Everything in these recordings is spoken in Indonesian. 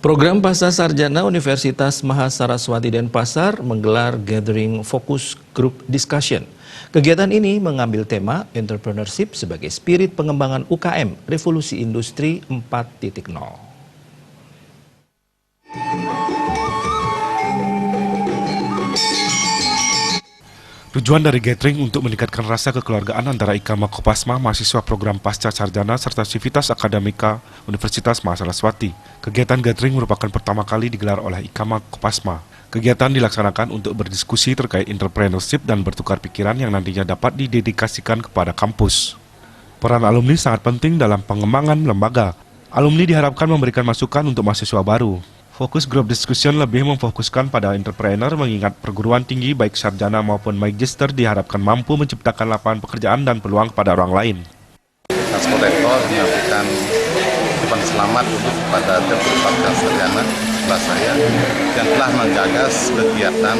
Program Pasca Sarjana Universitas Mahasaraswati Denpasar menggelar Gathering Focus Group Discussion. Kegiatan ini mengambil tema entrepreneurship sebagai spirit pengembangan UKM Revolusi Industri 4.0. Tujuan dari gathering untuk meningkatkan rasa kekeluargaan antara IKAMA Kopasma, mahasiswa program Pasca Sarjana serta Sivitas Akademika Universitas Mahasaraswati. Kegiatan gathering merupakan pertama kali digelar oleh IKAMA Kopasma. Kegiatan dilaksanakan untuk berdiskusi terkait entrepreneurship dan bertukar pikiran yang nantinya dapat didedikasikan kepada kampus. Peran alumni sangat penting dalam pengembangan lembaga. Alumni diharapkan memberikan masukan untuk mahasiswa baru. Fokus Group Discussion lebih memfokuskan pada entrepreneur mengingat perguruan tinggi baik sarjana maupun magister diharapkan mampu menciptakan lapangan pekerjaan dan peluang kepada orang lain. Transport Rektor menyampaikan ucapan selamat untuk kepada tim pasca sarjana sebelah saya yang telah menggagas kegiatan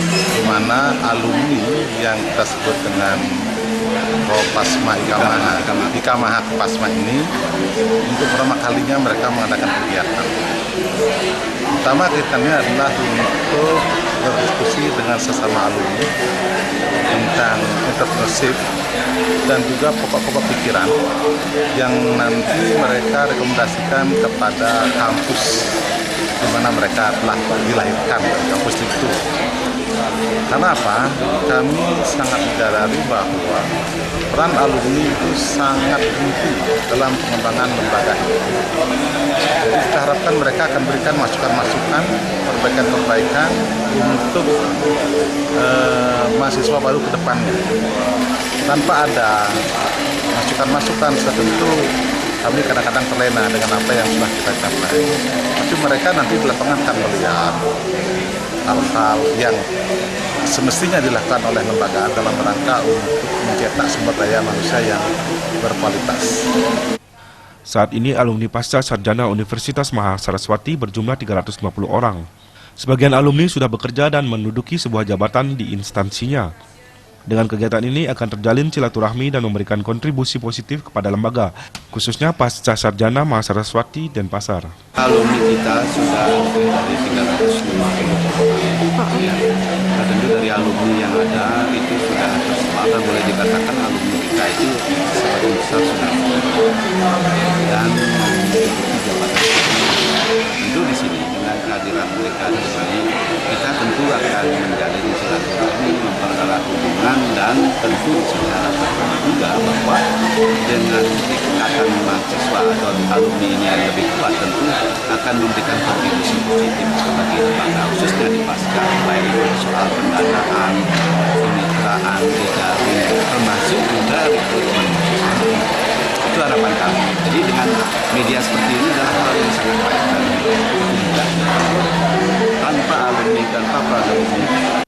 di mana alumni yang kita sebut dengan Kopasma IKAMA Kopasma ini untuk pertama kalinya mereka mengadakan kegiatan. Pertama kegiatannya adalah untuk berdiskusi dengan sesama alumni tentang entrepreneurship dan juga pokok-pokok pikiran yang nanti mereka rekomendasikan kepada kampus di mana mereka telah dilahirkan, kampus itu. Karena apa? Kami sangat menyadari bahwa peran alumni itu sangat penting dalam pengembangan lembaga ini. Jadi kita harapkan mereka akan berikan masukan-masukan, perbaikan-perbaikan untuk mahasiswa baru ke depannya. Tanpa ada masukan-masukan, tentu kami kadang-kadang terlena dengan apa yang sudah kita capai. Tapi mereka nanti di lapangan akan melihat hal-hal yang semestinya dilakukan oleh lembaga dalam rangka untuk mencetak sumber daya manusia yang berkualitas. Saat ini alumni Pasca Sarjana Universitas Mahasaraswati berjumlah 350 orang. Sebagian alumni sudah bekerja dan menduduki sebuah jabatan di instansinya. Dengan kegiatan ini akan terjalin silaturahmi dan memberikan kontribusi positif kepada lembaga, khususnya Pasca Sarjana Mahasaraswati Denpasar. Alumni kita sudah dari 350 ya. Nah, tentu dari alumni yang ada itu sudah tersebar, boleh dikatakan alumni kita itu sebagian besar sudah dan jabatan. Tentu di sini dengan kehadiran mereka di sini kita tentu akan menjalin silaturahmi, mempererat hubungan dan tentu secara berperan juga bahwa dengan ikatan mahasiswa atau alumni ini yang lebih kuat tentu akan memberikan kontribusi positif bagi lembaga khususnya di Pasca, baik itu soal pendanaan, kemitraan, jejaring, termasuk juga rekrutmen mahasiswa. Itu harapan kami. Jadi dengan media seperti ini adalah hal yang sangat baik dan tanpa alumni, tanpa alumni.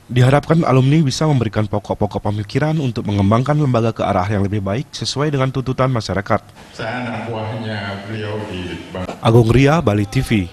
Diharapkan alumni bisa memberikan pokok-pokok pemikiran untuk mengembangkan lembaga ke arah yang lebih baik sesuai dengan tuntutan masyarakat. Saya anak buahnya beliau di Agung Ria, Bali TV.